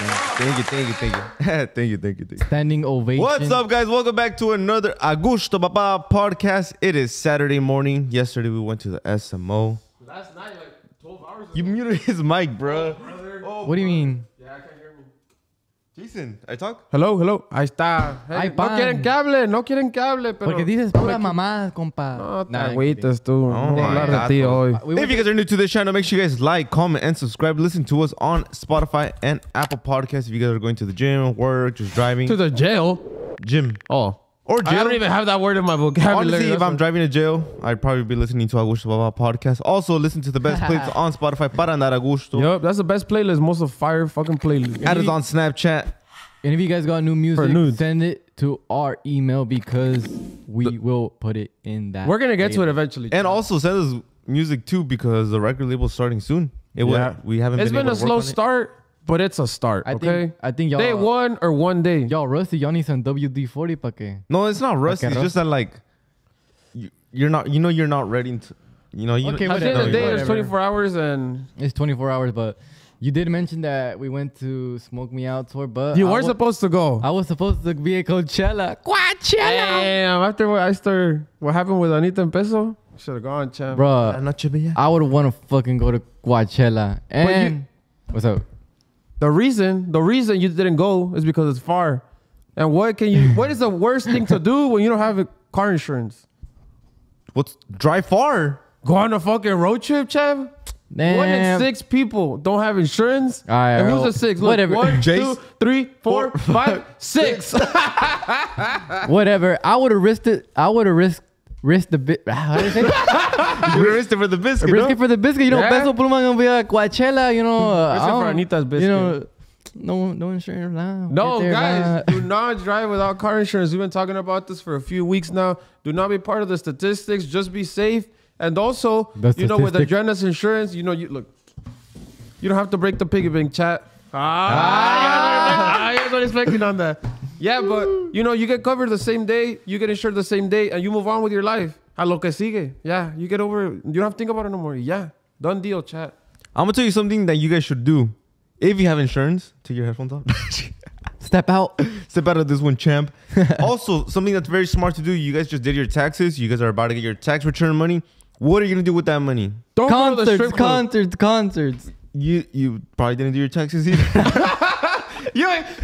Thank you. Standing ovation. What's up, guys? Welcome back to another Agushto, Papá podcast. It is Saturday morning. Yesterday, we went to the SMO. Last night, like 12 hours ago. You muted his mic, bro. What do you mean? Yeah, I can't hear me. Jason, I talk? Hello. Ahí está. Hey, Ay, no pan. quieren que hable, pero... Porque dices pura mamá, compa. No, te Nah, agüitas tú. No voy a my hablar God. de ti hoy. If you guys are new to this channel, make sure you guys like, comment, and subscribe. Listen to us on Spotify and Apple Podcasts. If you guys are going to the gym, work, just driving. To the jail? Gym. Oh. Or I jail. don't even have that word in my vocabulary. Honestly, if That's I'm driving to jail, I'd probably be listening to Agushto Papá podcast. Also, listen to the best playlist on Spotify, Para Andar Agushto. Yup, that's the best playlist. Most of fire fucking playlist. Add us on Snapchat. And if you guys got new music, nudes. send it to our email because we will put it in that. We're gonna get to it eventually. And also send us music too because the record label's starting soon. We haven't It's been able a to work slow on it. start, but it's a start. Okay. I think y'all. Day one or one day. Y'all rusty. Y'all need some WD-40 pa' que. No, it's not rusty. Okay, It's just that like you're not. You know, you're not ready to. You know, you. Okay, At the end of the day, there's whatever. 24 hours and... It's 24 hours, but you did mention that we went to Smoke Me Out tour, but You were supposed to go. I was supposed to be at Coachella. Damn, after what happened with Anita and Peso, should have gone, champ. Bruh, I would want to fucking go to Coachella. And what's up? The reason you didn't go is because it's far. And what is the worst thing to do when you don't have a car insurance? What's drive far? Go on a fucking road trip, champ? Damn. 1 in 6 people don't have insurance. All right, and well, who's the 6? Look, whatever. 1, Jace. 2, 3, 4, 5, 6. Whatever. I would have risked it. I would have risked the bit. How do you say? You risked it for the biscuit. Risk no? it for the biscuit. You know, Yeah. Peso Pluma gonna be at Coachella. You know, Risk it for Anita's biscuit. You know, no insurance. Nah, No, get there, guys, nah. do not drive without car insurance. We've been talking about this for a few weeks now. Do not be part of the statistics. Just be safe. And also, The you know, with statistic. Adrena's insurance, you know, you don't have to break the piggy bank, chat. You guys are expecting on that. Yeah, but, you know, you get covered the same day, you get insured the same day, and you move on with your life. A lo que sigue. Yeah, you get over it. You don't have to think about it no more. Yeah, done deal, chat. I'm gonna tell you something that you guys should do. If you have insurance, take your headphones off. Step out. Step out of this one, champ. Also, something that's very smart to do. You guys just did your taxes. You guys are about to get your tax return money. What are you gonna do with that money? Don't go to the strip club. Concerts. You probably didn't do your taxes either.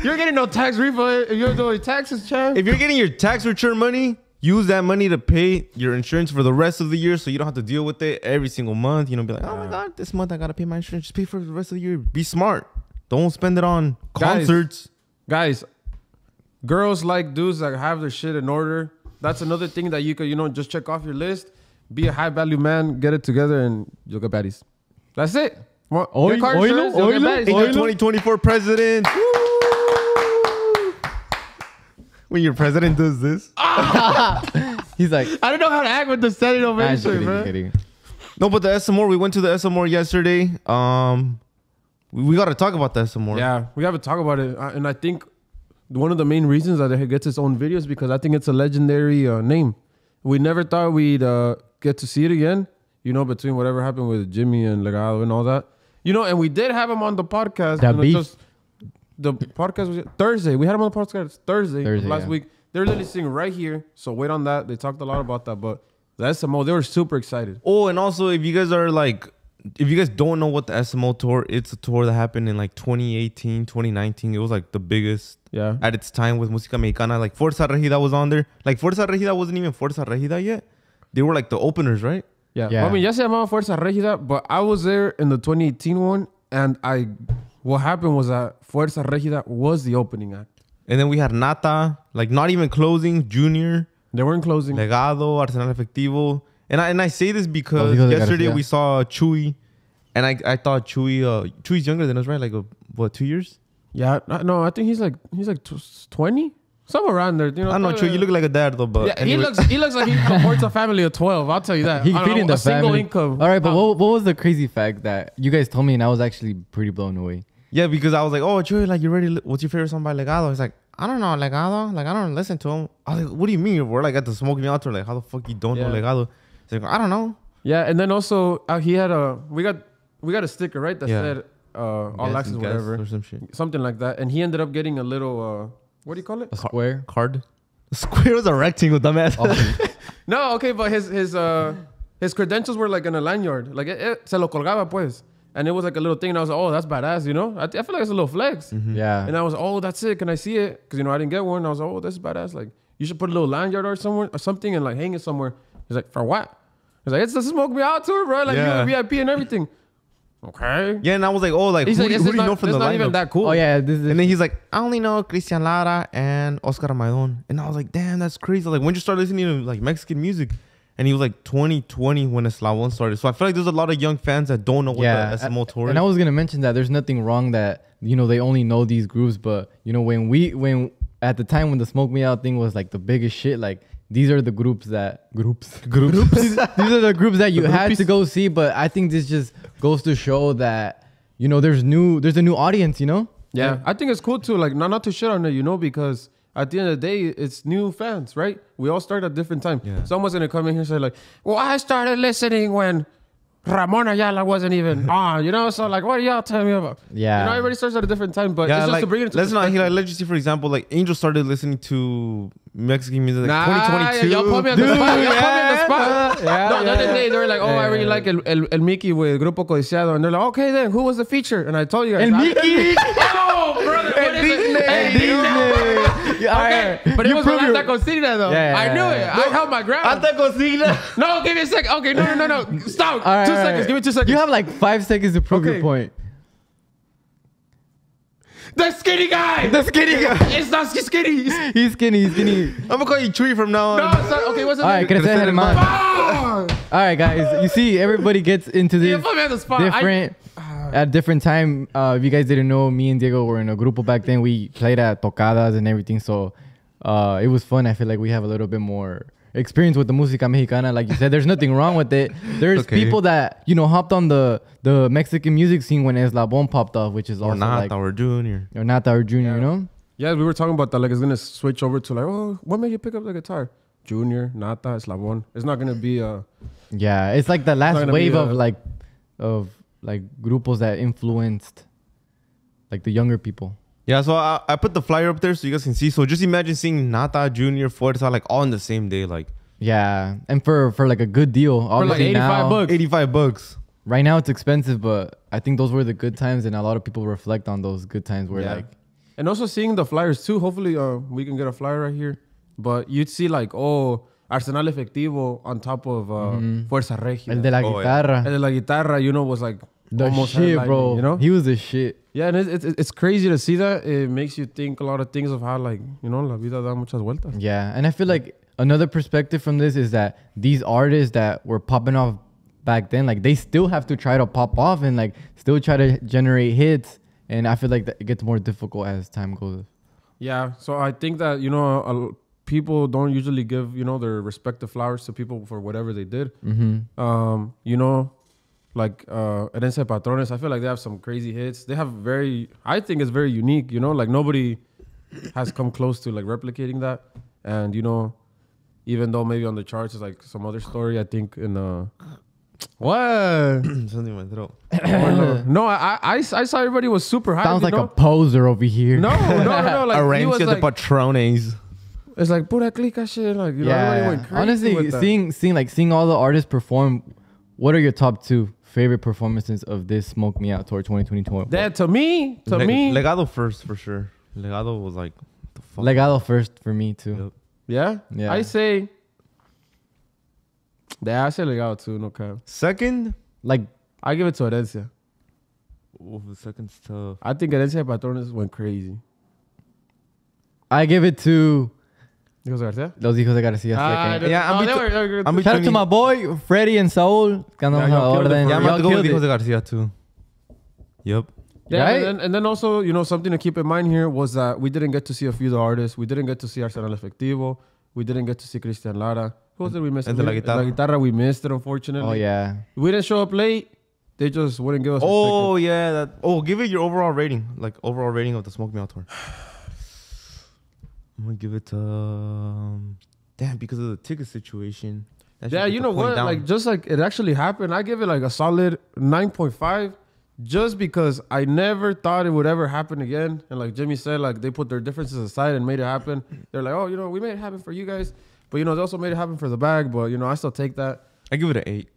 You're getting no tax refund if you're doing taxes, chat. If you're getting your tax return money, use that money to pay your insurance for the rest of the year so you don't have to deal with it every single month. You know, be like, oh my God, this month I got to pay my insurance. Just pay for the rest of the year. Be smart. Don't spend it on concerts. Guys, girls like dudes that have their shit in order. That's another thing that you could, you know, just check off your list. Be a high value man, get it together, and you'll get baddies. That's it. Well, Oilo, get car insurance, you'll get baddies. Ain't got 2024 president. When your president does this. He's like, I don't know how to act with the standing I'm just ovation, kidding, bro. kidding. No, but the SMO, we went to the SMO yesterday. We got to talk about the SMO. Yeah, we have to talk about it. And I think one of the main reasons that it gets its own videos because I think it's a legendary name. We never thought we'd get to see it again, you know, between whatever happened with Jimmy and Legado and all that. You know, and we did have him on the podcast. That you know, beef? just the podcast was Thursday. We had him on the podcast Thursday last yeah. week. They're literally sitting right here. So wait on that. They talked a lot about that. But the SMO, they were super excited. Oh, and also, if you guys are like, if you guys don't know what the SMO tour, it's a tour that happened in like 2018, 2019. It was like the biggest at its time with Música Mexicana. Like Fuerza Regida was on there. Like Fuerza Regida wasn't even Fuerza Regida yet. They were like the openers, right? Yeah. Yeah. Well, I mean, ya se llamaba Fuerza Regida, but I was there in the 2018 one. And what happened was that Fuerza Regida was the opening act. And then we had Nata, like not even closing, Junior, They weren't closing. Legado, Arsenal Efectivo. And I say this because Hijo de yesterday Garcia. we saw Chuy. And I thought Chuy's younger than us, right? Like, what, 2 years? Yeah, no, I think he's like 20, somewhere around there. You know, I don't know, Chuy, you look like a dad though, but yeah, anyway. he looks like he supports a family of 12. I'll tell you that. He's I don't feeding know, the a single family. income. All right, but what was the crazy fact that you guys told me and I was actually pretty blown away? Yeah, because I was like, oh, Chuy, like, you ready? What's your favorite song by Legado? He's like, I don't know, Legado. Like, I don't listen to him. I was like, what do you mean? We're like at the Smoking Out tour. Like, how the fuck you don't know Legado? He's like, I don't know. Yeah, and then also he had we got a sticker, right? That said all access, whatever, or some shit. something like that. And he ended up getting a little what do you call it? A square card. A square was a rectangle, dumbass. No, okay, but his credentials were like in a lanyard, like se lo colgaba pues, and it was like a little thing. And I was like, oh, that's badass, you know. I feel like it's a little flex. Mm-hmm. Yeah. And I was, oh, that's it. Can I see it? Because I didn't get one. I was like, oh, that's badass. Like you should put a little lanyard or something and like hang it somewhere. He's like, for what? He's like, it's the Smoke Me Out tour, bro. Like you're VIP and everything. Okay. Yeah, and I was like, oh, like, who do you know from the lineup? It's not even that cool. Oh, yeah. And then he's like, I only know Christian Lara and Oscar Maidon. And I was like, damn, that's crazy. Like, when you start listening to, like, Mexican music? And he was like 2020 when Eslabon started. So I feel like there's a lot of young fans that don't know what the SMO tour is. And I was going to mention that there's nothing wrong that, you know, they only know these groups. But, you know, when at the time when the Smoke Me Out thing was, like, the biggest shit, like, these are the groups. These are the groups that you had to go see. But I think this just goes to show that, you know, there's a new audience, you know? Yeah. I think it's cool too. Like, not to shit on it, you know, because at the end of the day, it's new fans, right? We all start at different times. Yeah. Someone's going to come in here and say like, well, I started listening when Ramon Ayala wasn't even on, you know? So like, what are y'all telling me about? Yeah. You know, everybody starts at a different time, but it's just like, to bring it to let's just see, for example, like Angel started listening to Mexican music like 2022. Y'all put me on the spot. Y'all put me on the spot. No, the other day they were like, oh, I really like El Mickey with Grupo Codiciado. And they're like, okay then, who was the feature? And I told you guys. El Mickey! Oh, brother. El Disney. Okay, but it was Alta Consigna though. I knew it. I held my ground. Alta Consigna? No, give me a second. Okay, no. Stop. 2 seconds. Give me 2 seconds. You have like 5 seconds to prove your point. The skinny guy. It's not skinny. He's skinny. I'm gonna call you Chewy from now on. No, sorry. Okay, what's the name? All right, guys. You see, everybody gets into this different at different time. If you guys didn't know, me and Diego were in a grupo back then. We played at tocadas and everything, so it was fun. I feel like we have a little bit more experience with the música mexicana. Like you said, there's nothing wrong with it. There's people that, you know, hopped on the Mexican music scene when Eslabon popped off, which is also Nata or Junior. Or Nata or Junior, you know? Yeah, we were talking about that. Like, it's going to switch over to like, oh, what made you pick up the guitar? Junior, Nata, Eslabon. It's not going to be yeah, it's like the last wave of grupos that influenced like the younger people. Yeah, so I put the flyer up there so you guys can see. So just imagine seeing Nata, Junior, Fuerza like all on the same day, like. Yeah, and for like a good deal, obviously for like $85. Right now it's expensive, but I think those were the good times, and a lot of people reflect on those good times where like. And also seeing the flyers too. Hopefully, we can get a flyer right here. But you'd see like, oh, Arsenal Efectivo on top of Fuerza Regia. El de la guitarra. El de la guitarra, you know, was like the shit, bro. You know, he was the shit. Yeah, and it's crazy to see that. It makes you think a lot of things of how, like, you know, la vida da muchas vueltas. Yeah, and I feel like another perspective from this is that these artists that were popping off back then, like, they still have to try to pop off and like still try to generate hits. And I feel like that it gets more difficult as time goes. Yeah, so I think that, you know, people don't usually give, you know, their respective flowers to people for whatever they did. Mm-hmm. You know, like Herencia de Patrones, I feel like they have some crazy hits. They have I think it's very unique, you know, like nobody has come close to like replicating that. And, you know, even though maybe on the charts is like some other story, I think in what? Something in my throat. No, I saw everybody was super high. Sounds like a poser over here. No. Like, Herencia de Patrones. It's like pura clica shit. Like, you know, everybody went crazy. Honestly, seeing all the artists perform, what are your top 2 favorite performances of this Smoke Me Out Tour 2022? That to me, Legado first for sure. Legado was like the fuck. Legado first for me too. Yep. Yeah. I say Legado too. No cap. Second, like I give it to Herencia. Oh, the second's tough. I think Herencia de Patrones went crazy. I give it to Hijos de Garcia. Los Hijos de Garcia. I'm shout out to my boy Freddy and Saul. I'm gonna go with Hijos de Garcia too. Yep. Yeah, right? and then also, you know, something to keep in mind here was that we didn't get to see a few of the artists. We didn't get to see Arsenal Efectivo. We didn't get to see Christian Lara. Who else did we miss? La Guitarra, we missed it, unfortunately. Oh, yeah. We didn't show up late. They just wouldn't give us a ticket. Give it your overall rating. Like, overall rating of the Smoke Me Out Tour. I'm going to give it damn, because of the ticket situation. Yeah, you know what? Down. Like, just like it actually happened, I give it like a solid 9.5. just because I never thought it would ever happen again. And like Jimmy said, like they put their differences aside and made it happen. They're like, oh, you know, we made it happen for you guys. But, you know, they also made it happen for the bag. But, you know, I still take that. I give it an 8.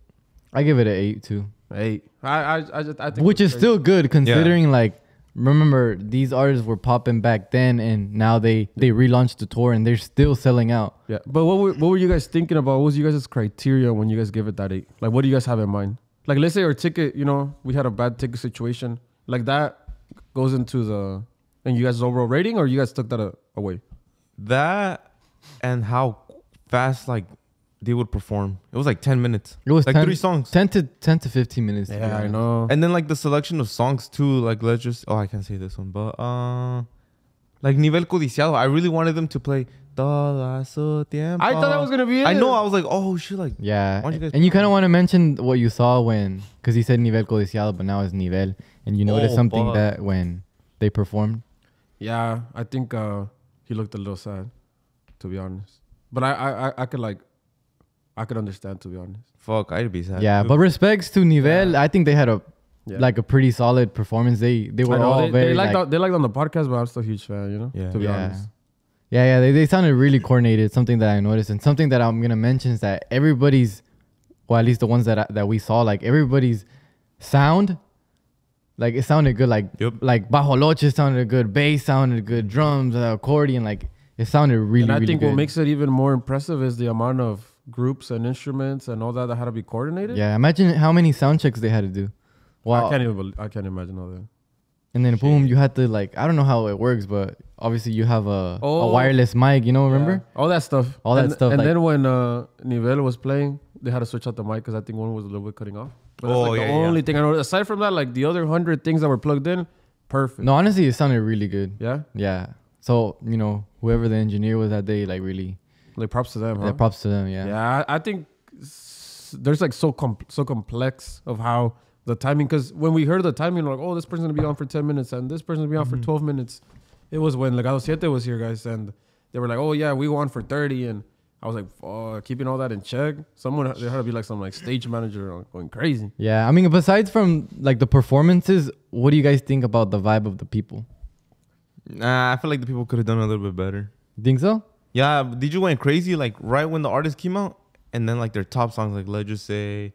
I give it an 8 too. 8. I think which is still good considering like, remember these artists were popping back then and now they relaunched the tour and they're still selling out. Yeah. But what were you guys thinking about? What was you guys' criteria when you guys give it that 8? Like, what do you guys have in mind? Like, let's say our ticket, you know, we had a bad ticket situation. Like, that goes into the... And you guys' overall rating, or you guys took that away? That and how fast, like, they would perform. It was like 10 minutes. It was like 3 songs. 10 to 15 minutes. Yeah, I know. And then, like, the selection of songs, too. Like, let's just... Oh, I can't say this one. But, like, Nivel Codiciado. I really wanted them to play... Todo su tiempo. I thought that was going to be it. I know. I was like, oh, shit. Like, yeah. And you kind of want to mention what you saw when... Because he said Nivel Codiciado, but now it's Nivel. And you noticed something that when they performed. Yeah, I think he looked a little sad, to be honest. But I could understand, to be honest. Fuck, I'd be sad. Yeah, too. But respects to Nivel. I think they had a pretty solid performance. They were all very... They liked on the podcast, but I'm still a huge fan, you know? Yeah. To be honest. Yeah, they sounded really coordinated. Something that I noticed, and something that I'm gonna mention is that everybody's, well, at least the ones that we saw, like everybody's sound, like it sounded good. Like Bajoloche sounded good, bass sounded good, drums, accordion, like it sounded really. And I think what makes it even more impressive is the amount of groups and instruments and all that had to be coordinated. Yeah, imagine how many sound checks they had to do. Wow, I can't imagine all that. And then boom, you had to like, I don't know how it works, but obviously you have a wireless mic, you know, remember? Yeah. All that stuff. And like, then when Nivel was playing, they had to switch out the mic because I think one was a little bit cutting off. But that's the only thing I know. Aside from that, like the other 100 things that were plugged in, perfect. No, honestly, it sounded really good. Yeah? Yeah. So, you know, whoever the engineer was that day, like really... Like props to them, huh? Yeah, props to them, yeah. Yeah, I think there's like so complex of how... The timing, because when we heard the timing, like, oh, this person's going to be on for 10 minutes and this person's going to be on for 12 minutes. It was when Legado Siete was here, guys, and they were like, oh, yeah, we go on for 30. And I was like, keeping all that in check. There had to be like some like stage manager going crazy. Yeah, I mean, besides from like the performances, what do you guys think about the vibe of the people? Nah, I feel like the people could have done a little bit better. Think so? Yeah, DJ went crazy like right when the artist came out. And then like their top songs, like let's just say...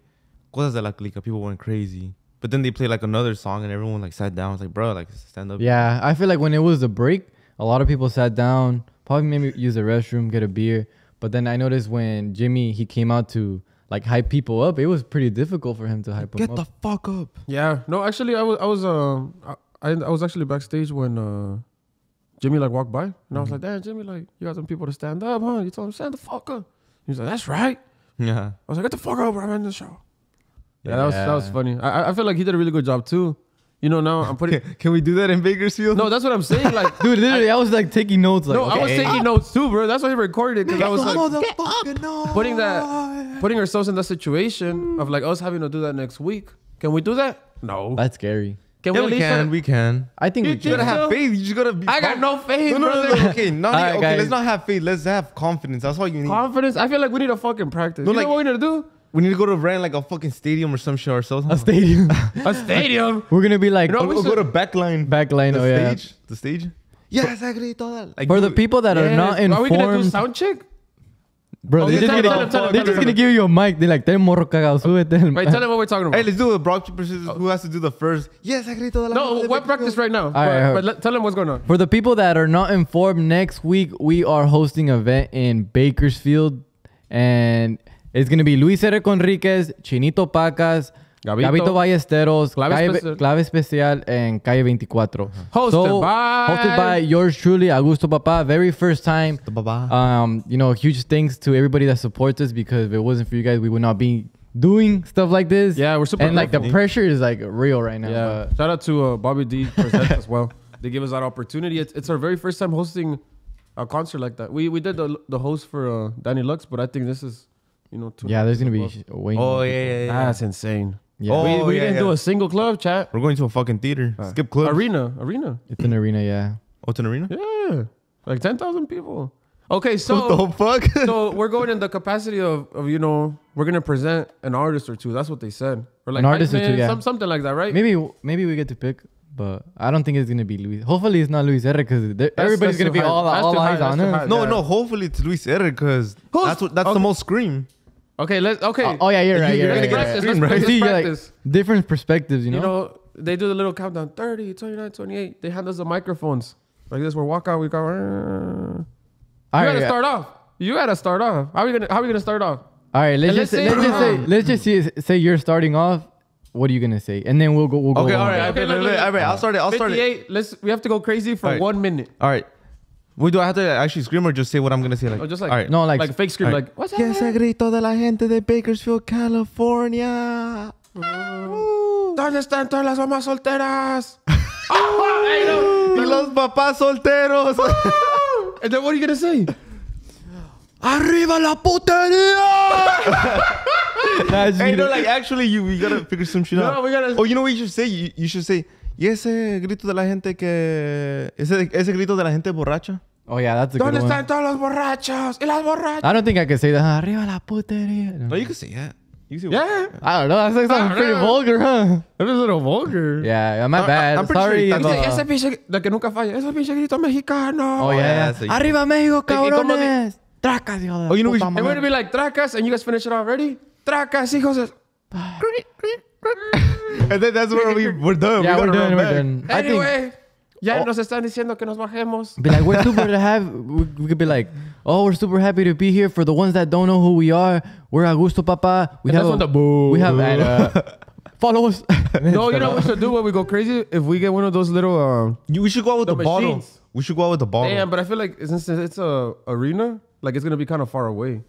Cosas de la Clica, people went crazy. But then they played like another song and everyone like sat down. It's like, bro, like stand up. Yeah, I feel like when it was the break, a lot of people sat down, probably maybe use the restroom, get a beer. But then I noticed when Jimmy, he came out to like hype people up, it was pretty difficult for him to hype them up. Get the fuck up. Yeah. No, actually, I was actually backstage when Jimmy like walked by. And I was like, damn, Jimmy, like you got some people to stand up, huh? You told him, stand the fuck up. He was like, that's right. Yeah. I was like, get the fuck up, bro. I'm in the show. Yeah, that was funny. I feel like he did a really good job too. You know, now I'm putting... Can we do that in Bakersfield? No, that's what I'm saying. Like, dude, literally, I was like taking notes. Like, no, I was taking notes too, bro. That's why he recorded it, because I was like, putting ourselves in that situation of like us having to do that next week. Can we do that? No. That's scary. We can. I think we can. You gotta have faith. You just gotta be... I got no faith, brother. Okay, let's not have faith. Let's have confidence. That's all you need. Confidence? I feel like we need to fucking practice. You know what we need to do? We need to go to rent like a fucking stadium or some shit ourselves. A stadium. A stadium. We're gonna be like, we'll go to backline. The stage. Yes, I agree. Like, for the people that are not informed. Are we gonna do sound check? Bro, they're just gonna give you a mic. They're like, "Ten morro cagado, súbete." Wait, tell them what we're talking about. Hey, let's do a rock paper scissors. Who has to do the first? Yes, I agree. No, what practice right now? But tell them what's going on. For the people that are not informed, next week we are hosting an event in Bakersfield, and it's going to be Luis R. Conriquez, Chinito Pacas, Gabito Ballesteros, Clave Especial, and Calle 24. Hosted by yours truly, Agusto Papá. Very first time. You know, huge thanks to everybody that supports us, because if it wasn't for you guys, we would not be doing stuff like this. Yeah, we're super. And like the pressure is like real right now. Yeah. Shout out to Bobby D Presents as well. They give us that opportunity. It's our very first time hosting a concert like that. We did the host for Danny Lux, but I think this is, you know, there's gonna be way more. Yeah. That's insane. Yeah. We didn't do a single club, chat. We're going to a fucking theater. Skip club. Arena. It's an arena, yeah. Oh, it's an arena? Yeah. Like 10,000 people. Okay, so what the fuck? So we're going in the capacity of you know, we're gonna present an artist or two. That's what they said. Or like an artist or two, yeah. Something like that, right? Maybe we get to pick, but I don't think it's gonna be Luis. Hopefully it's not Luis R because everybody's gonna be all eyes on him. No, hopefully it's Luis R because that's the most scream. Okay, okay. Oh yeah, you're right. You're gonna get scream, right? See, like different perspectives, you know. You know, they do the little countdown: 30, 29, 28. They hand us the microphones like this. We're walk out. We go. You gotta start off. You gotta start off. How are we gonna start off? All right, let's just say you're starting off. What are you gonna say? And then we'll go. Okay, all right. I'll start it. 58. We have to go crazy for 1 minute. All right. Wait, do I have to actually scream or just say what I'm gonna say? Like, just like, all right. No, like fake scream, right. like, what's que ese grito de la gente de Bakersfield, California. ¿Dónde están todas las mamás solteras? Y los papás solteros. And then what are you gonna say? Arriba la putería. Hey, no, like actually, we gotta figure some shit out. No, we gotta. Oh, you know what you should say? You should say, y ese grito de la gente que ese grito de la gente borracha. Oh yeah, that's a good one. ¿Dónde están todos los borrachos y las borrachas? I don't think I can say that. Arriba la putería. No, you can say that. You can say yeah. I don't know. That sounds pretty vulgar, huh? That was a little vulgar. Yeah, my bad. I'm pretty sorry. sure Ese pinche, la que nunca falla. Ese pinche grito mexicano. Oh yeah. Arriba México, cabrones. Tracas, hijo de Oh, you know, and we're gonna be like tracas, and you guys finish it already. Tracas, hijos de. And then that's where we're done. Yeah, we're done. Anyway, ya nos están diciendo que nos bajemos. Be like, we're super to have. We could be like, oh, we're super happy to be here. For the ones that don't know who we are, we're Agushto, Papá. We have follow us. No, you know what we should do when we go crazy? If we get one of those little we should go out with the bottle. machines. We should go out with the bottle. Damn, but I feel like since it's a arena, like it's gonna be kind of far away.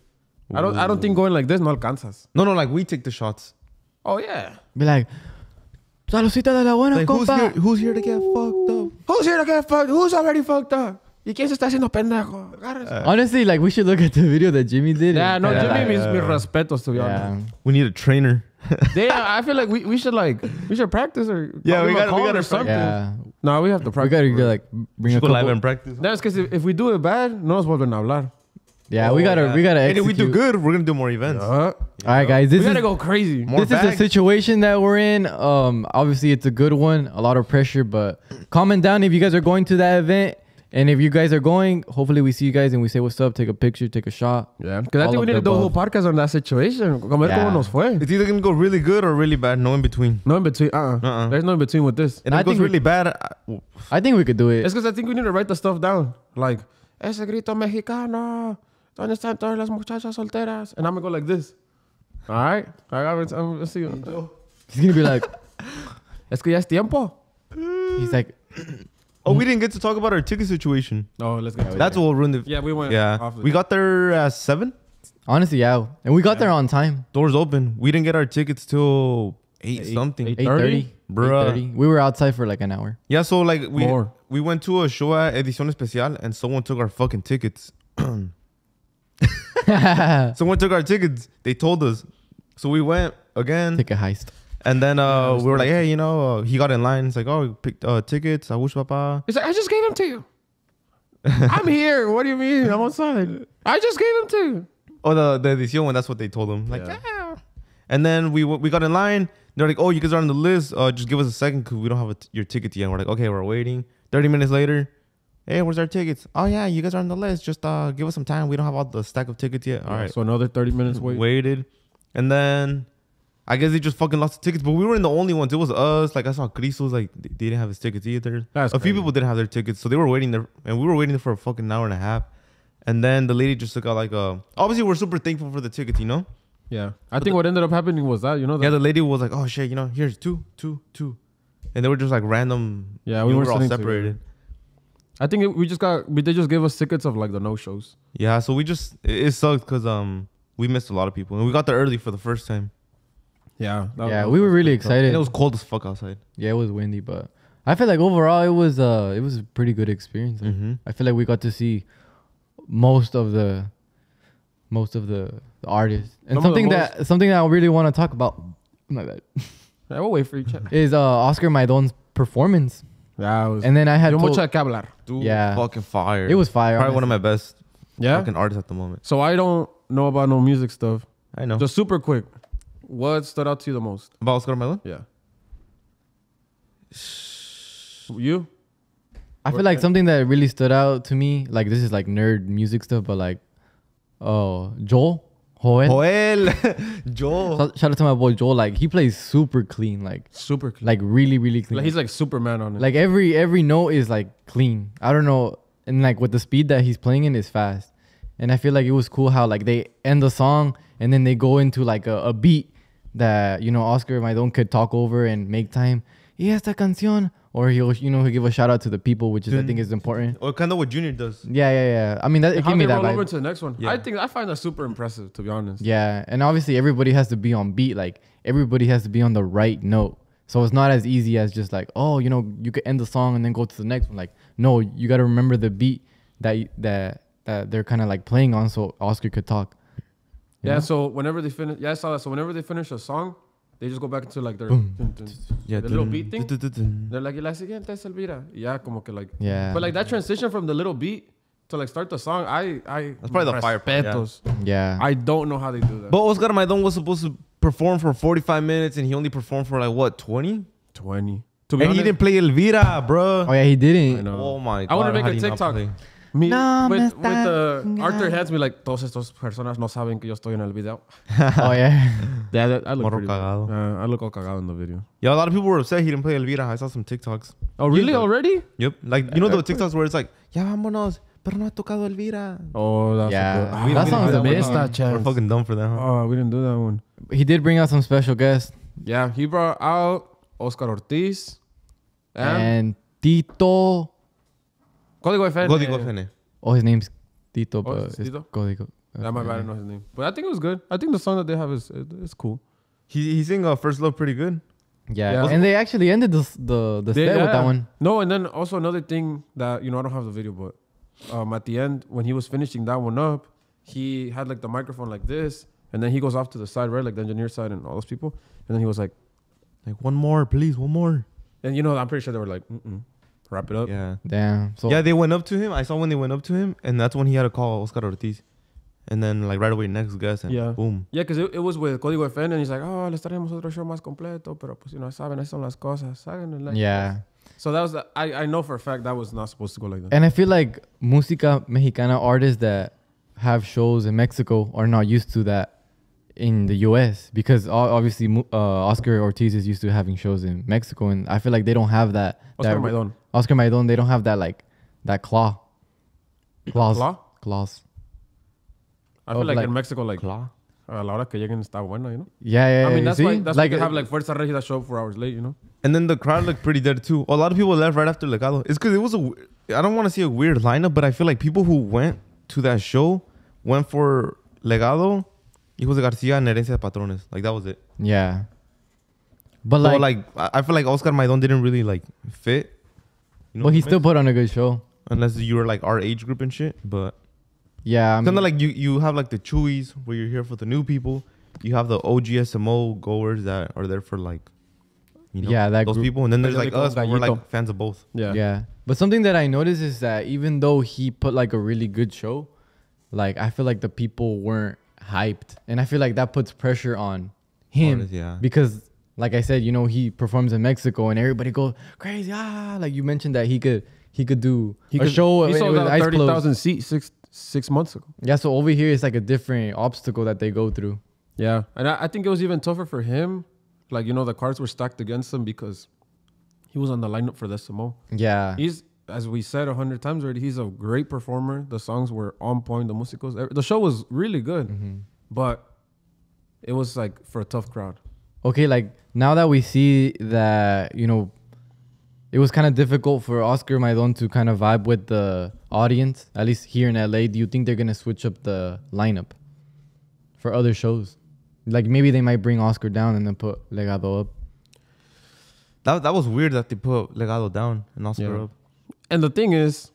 I don't think going like this no alcanzas. No, like we take the shots. Oh yeah. Be like, saludcita de la buena, like, compa. Who's here to get fucked up? Who's here to get fucked? Who's already fucked up? ¿Y quién se está haciendo pendejo? Honestly, like we should look at the video that Jimmy did. Yeah, no, Jimmy means mis respetos, to be honest. We need a trainer. Damn, I feel like we should practice or we gotta something. Yeah. No, we have to practice. We gotta like bring a couple. Live and practice. That's because if we do it bad, no nos vuelven a hablar. Yeah, we gotta execute. And if we do good, we're gonna do more events. All right, guys. We gotta go crazy. This is the situation that we're in. Obviously, it's a good one. A lot of pressure, but comment down if you guys are going to that event. And if you guys are going, hopefully we see you guys and we say what's up, take a picture, take a shot. Yeah, because I think we need to do a whole podcast on that situation. Como cómo nos fue. It's either gonna go really good or really bad. No in between. No in between. There's no in between with this. And if it goes really bad, I think we could do it. It's because I think we need to write the stuff down. Like, ese grito mexicano. ¿Dónde están todas las muchachas solteras? And I'm gonna go like this. All right. I'm gonna see you. He's gonna be like, es que ya es tiempo. He's like, oh, we didn't get to talk about our ticket situation. Oh, let's get to That's what ruined the... Yeah, we went. Yeah. We got there at 7. Honestly, yeah. And we got there on time. Doors open. We didn't get our tickets till 8 something. 8:30. Bruh. 8:30. We were outside for like an hour. Yeah, so like we went to a show at Edición Especial and someone took our fucking tickets. Someone took our tickets. They told us. So we went again. Ticket heist. And then we were like, hey, you know, he got in line. It's like, oh, we picked tickets. I wish, Papá. He's like, I just gave them to you. I'm here. What do you mean? I'm outside. I just gave them to you. Oh, the edición one. That's what they told him. Like, yeah. And then we got in line. They're like, oh, you guys are on the list. Just give us a second because we don't have your ticket yet. And we're like, okay, we're waiting. 30 minutes later, hey, where's our tickets? Oh, yeah, you guys are on the list. Just give us some time. We don't have all the stack of tickets yet. All right. So another 30 minutes waited. And then I guess they just fucking lost the tickets. But we weren't the only ones. It was us. Like, I saw Cristo's, like, they didn't have his tickets either. That's a few people didn't have their tickets. So they were waiting there. And we were waiting there for a fucking hour and a half. And then the lady just took out, like, obviously, we're super thankful for the tickets, you know? Yeah. I think what ended up happening was that, you know? Yeah, the lady was like, oh, shit, you know, here's two. And they were just, like, random. Yeah, we were all separated. I think they just gave us tickets of, like, the no-shows. Yeah, so it sucked because we missed a lot of people. And we got there early for the first time. Yeah. We were really excited. And it was cold as fuck outside. Yeah, it was windy, but I feel like overall it was a pretty good experience. Mm-hmm. I feel like we got to see most of the artists. And something that I really want to talk about. My bad. Yeah, we'll wait for each other. Is Oscar Maidon's performance. Yeah, and then I had mucho que hablar. Dude, yeah, fucking fire. It was fire. Probably one of my best fucking artist at the moment. So I don't know about no music stuff. I know. Just super quick. What stood out to you the most? About Oscar Maidon? Yeah. You? I feel like something that really stood out to me, like this is like nerd music stuff, but like, Joel. Joel. Shout out to my boy Joel. Like he plays super clean, like super clean. like really, really clean. Like he's like Superman on it. Like every note is like clean. I don't know, and like with the speed that he's playing in is fast. And I feel like it was cool how like they end the song and then they go into like a beat that, you know, Oscar Maidon could talk over and make time. Y esta canción. Or he'll give a shout out to the people, which is I think is important. Or kind of what Junior does. Yeah. I mean, it gave me that roll vibe. over to the next one. Yeah. I find that super impressive, to be honest. Yeah, and obviously everybody has to be on beat. Like everybody has to be on the right note. So it's not as easy as just like, oh, you know, you could end the song and then go to the next one. Like, no, you got to remember the beat that they're kind of like playing on, so Oscar could talk. Yeah. Know? So whenever they finish, I saw that. So whenever they finish a song, they just go back into like their the little beat thing. They're like, la siguiente es Elvira. Yeah, como que like. Yeah. But like that transition from the little beat to like start the song, that's probably the fire part. Yeah. I don't know how they do that. But Oscar Maidon was supposed to perform for 45 minutes and he only performed for like what, 20? 20. And he didn't play Elvira, bro. Oh yeah, he didn't. I know. Oh my god. I want to make a TikTok. With Arthur heads me like, todas estas personas no saben que yo estoy en el video. Oh yeah. Yeah, I look pretty cagado. I look all cagado in the video. Yeah, a lot of people were upset he didn't play Elvira. I saw some TikToks. Oh really? Already? Yep. Like, you know the TikToks where it's like, ya vámonos, pero no ha tocado Elvira. Oh, that's good. That song's amazing. We're fucking dumb for that, huh? Oh, we didn't do that one. He did bring out some special guests. Yeah, he brought out Oscar Ortiz and Tito. Código FN. Oh, his name's Tito, but it's Tito? Código. Yeah, my bad, I don't know his name. But I think it was good. I think the song that they have is cool. He sang First Love pretty good. Yeah. And they actually ended the set with that one. No, and then also another thing that, you know, I don't have the video, but at the end, when he was finishing that one up, he had like the microphone like this, and then he goes off to the side, right? Like the engineer side and all those people. And then he was like, one more, please, one more. And, you know, I'm pretty sure they were like, wrap it up. Yeah. Damn. So yeah, they went up to him. I saw when they went up to him, and that's when he had to call Oscar Ortiz. And then, like, right away, next guest, and boom. Yeah, because it was with Código FN, and he's like, oh, les traemos otro show más completo, pero pues, you know, saben, esas son las cosas. Yeah. So that was, I know for a fact that was not supposed to go like that. And I feel like Música Mexicana artists that have shows in Mexico are not used to that in the US, because obviously Oscar Ortiz is used to having shows in Mexico, and I feel like they don't have that. Oscar Maidon, they don't have that like that clause. I feel like in Mexico, like a la hora que lleguen está bueno, you know. Yeah. I mean that's why like, they have like Fuerza Regida show 4 hours late, you know. And then the crowd looked pretty dead too. A lot of people left right after Legado. It's because it was I don't want to see a weird lineup, but I feel like people who went to that show went for Legado, Hijos de García, and Herencia de Patrones. Like that was it. Yeah. But so, like I feel like Oscar Maidon didn't really like fit. You know, but he still put on a good show. Unless you were like our age group and shit, but yeah, kind of like you have like the Chewies where you're here for the new people. You have the OG SMO goers that are there for like, you know, those group. People, and then there's like us, we're like fans of both. Yeah. But something that I noticed is that even though he put like a really good show, like I feel like the people weren't hyped, and I feel like that puts pressure on him because. Like I said, you know, he performs in Mexico and everybody goes crazy. Like you mentioned that he could do a show. He sold out 30,000 seats six months ago. Yeah, so over here it's like a different obstacle that they go through. Yeah, and I think it was even tougher for him. Like, you know, the cards were stacked against him because he was on the lineup for the SMO. Yeah. He's, as we said 100 times already, he's a great performer. The songs were on point. The musicals. The show was really good. But it was like for a tough crowd. Okay, like now that we see that, you know, it was kind of difficult for Oscar Maidon to kind of vibe with the audience, at least here in LA. Do you think they're going to switch up the lineup for other shows? Like maybe they might bring Oscar down and then put Legado up. That was weird that they put Legado down and Oscar up. And the thing is,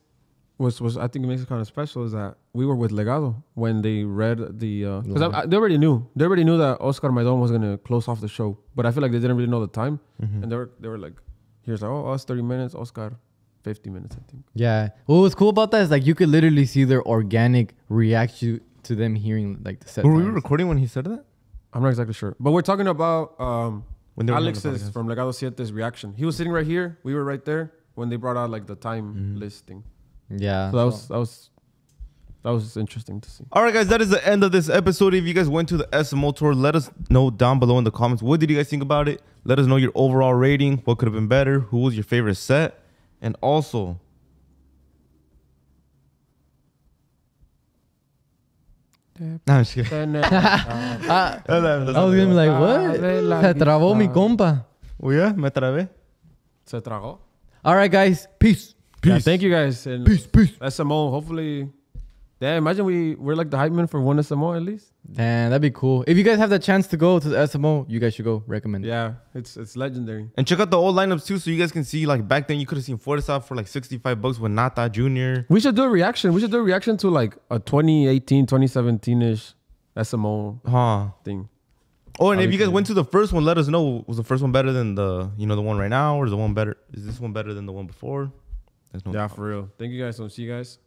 was I think it makes it kind of special is that we were with Legado when they read the because they already knew that Oscar Maidon was gonna close off the show, but I feel like they didn't really know the time, and they were like, here's like, oh, us 30 minutes, Oscar 50 minutes, I think. Yeah. What was cool about that is like you could literally see their organic reaction to them hearing like the set. Were we recording when he said that? I'm not exactly sure. But we're talking about when Alex's from Legado Siete's reaction. He was sitting right here. We were right there when they brought out like the time listing. Yeah. So that was interesting to see. All right, guys, that is the end of this episode. If you guys went to the SMO tour, let us know down below in the comments. What did you guys think about it? Let us know your overall rating. What could have been better? Who was your favorite set? And also, no, I'm just kidding. I was gonna be like, what? Se trabó mi compa. Oh yeah, me trabé. Se tragó. All right, guys. Peace. Yeah, thank you guys. And peace. SMO, hopefully. Yeah, imagine we're like the hype man for one SMO at least. Man, that'd be cool. If you guys have the chance to go to the SMO, you guys should go. Recommend. Yeah, it's legendary. And check out the old lineups too, so you guys can see like back then you could have seen Forza for like $65 with Nata Jr. We should do a reaction. We should do a reaction to like a 2018, 2017-ish SMO thing. Oh, and if you guys went to the first one, let us know. Was the first one better than the one right now, or is the one better? Is this one better than the one before? Yeah, for real. Thank you guys. I'll see you guys.